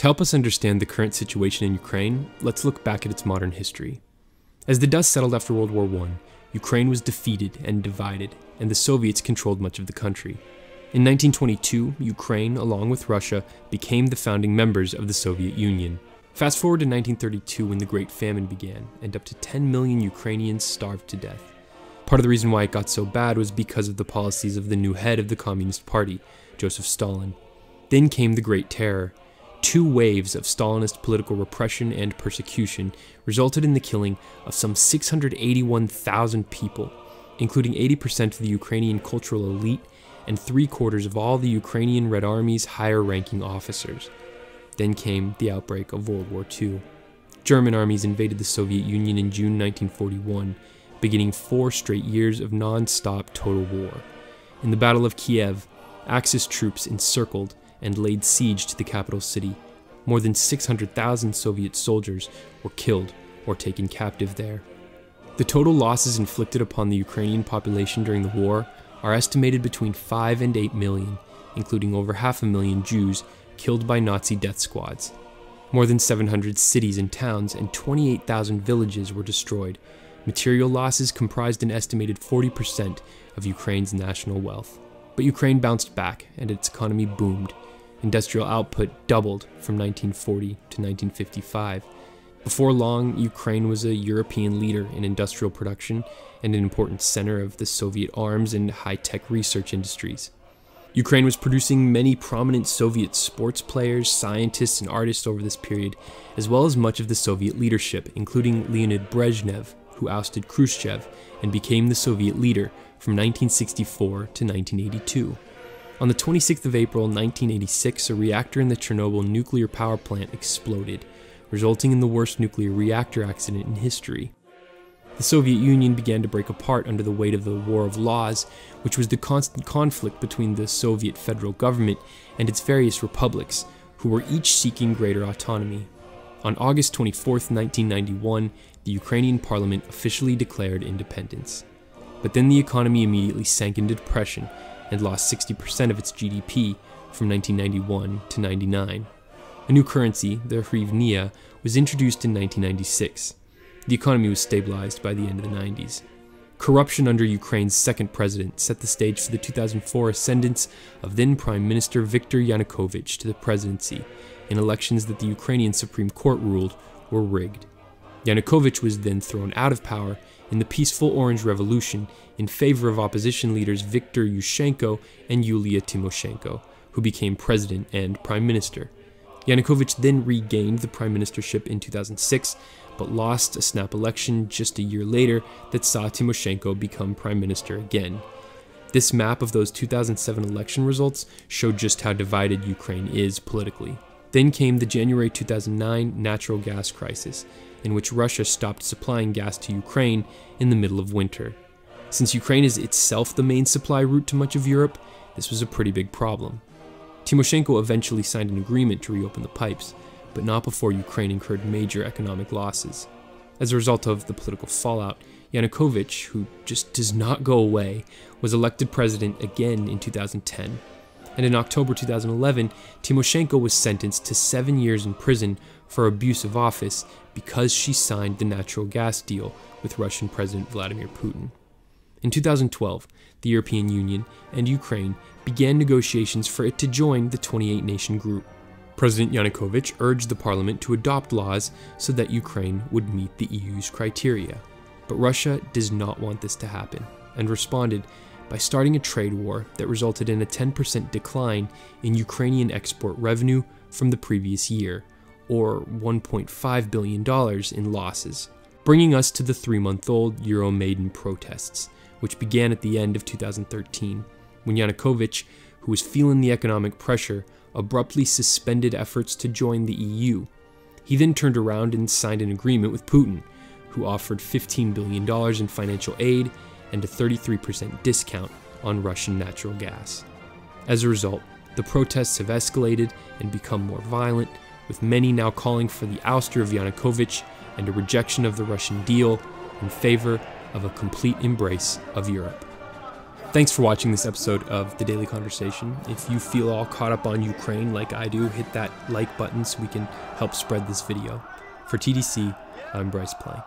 To help us understand the current situation in Ukraine, let's look back at its modern history. As the dust settled after World War I, Ukraine was defeated and divided, and the Soviets controlled much of the country. In 1922, Ukraine, along with Russia, became the founding members of the Soviet Union. Fast forward to 1932 when the Great Famine began, and up to 10 million Ukrainians starved to death. Part of the reason why it got so bad was because of the policies of the new head of the Communist Party, Joseph Stalin. Then came the Great Terror. 2 waves of Stalinist political repression and persecution resulted in the killing of some 681,000 people, including 80% of the Ukrainian cultural elite and 3/4 of all the Ukrainian Red Army's higher-ranking officers. Then came the outbreak of World War II. German armies invaded the Soviet Union in June 1941, beginning 4 straight years of non-stop total war. In the Battle of Kiev, Axis troops encircled and laid siege to the capital city. More than 600,000 Soviet soldiers were killed or taken captive there. The total losses inflicted upon the Ukrainian population during the war are estimated between 5 and 8 million, including over 500,000 Jews killed by Nazi death squads. More than 700 cities and towns and 28,000 villages were destroyed. Material losses comprised an estimated 40% of Ukraine's national wealth. But Ukraine bounced back and its economy boomed. Industrial output doubled from 1940 to 1955. Before long, Ukraine was a European leader in industrial production and an important center of the Soviet arms and high-tech research industries. Ukraine was producing many prominent Soviet sports players, scientists, and artists over this period, as well as much of the Soviet leadership, including Leonid Brezhnev, who ousted Khrushchev and became the Soviet leader from 1964 to 1982. On the 26th of April 1986, a reactor in the Chernobyl nuclear power plant exploded, resulting in the worst nuclear reactor accident in history. The Soviet Union began to break apart under the weight of the War of Laws, which was the constant conflict between the Soviet federal government and its various republics, who were each seeking greater autonomy. On August 24, 1991, the Ukrainian parliament officially declared independence. But then the economy immediately sank into depression and lost 60% of its GDP from 1991 to 99. A new currency, the hryvnia, was introduced in 1996. The economy was stabilized by the end of the 90s. Corruption under Ukraine's second president set the stage for the 2004 ascendance of then Prime Minister Viktor Yanukovych to the presidency in elections that the Ukrainian Supreme Court ruled were rigged. Yanukovych was then thrown out of power in the peaceful Orange Revolution in favor of opposition leaders Viktor Yushchenko and Yulia Tymoshenko, who became president and prime minister. Yanukovych then regained the prime ministership in 2006, but lost a snap election just a year later that saw Tymoshenko become prime minister again. This map of those 2007 election results showed just how divided Ukraine is politically. Then came the January 2009 natural gas crisis, in which Russia stopped supplying gas to Ukraine in the middle of winter. Since Ukraine is itself the main supply route to much of Europe, this was a pretty big problem. Tymoshenko eventually signed an agreement to reopen the pipes, but not before Ukraine incurred major economic losses. As a result of the political fallout, Yanukovych, who just does not go away, was elected president again in 2010. And in October 2011, Tymoshenko was sentenced to 7 years in prison for abuse of office because she signed the natural gas deal with Russian President Vladimir Putin. In 2012, the European Union and Ukraine began negotiations for it to join the 28-nation group. President Yanukovych urged the parliament to adopt laws so that Ukraine would meet the EU's criteria. But Russia does not want this to happen, and responded by starting a trade war that resulted in a 10% decline in Ukrainian export revenue from the previous year, or $1.5 billion in losses, bringing us to the 3-month-old Euromaidan protests, which began at the end of 2013, when Yanukovych, who was feeling the economic pressure, abruptly suspended efforts to join the EU. He then turned around and signed an agreement with Putin, who offered $15 billion in financial aid and a 33% discount on Russian natural gas. As a result, the protests have escalated and become more violent, with many now calling for the ouster of Yanukovych and a rejection of the Russian deal in favor of a complete embrace of Europe. Thanks for watching this episode of The Daily Conversation. If you feel all caught up on Ukraine like I do, hit that like button so we can help spread this video. For TDC, I'm Bryce Plank.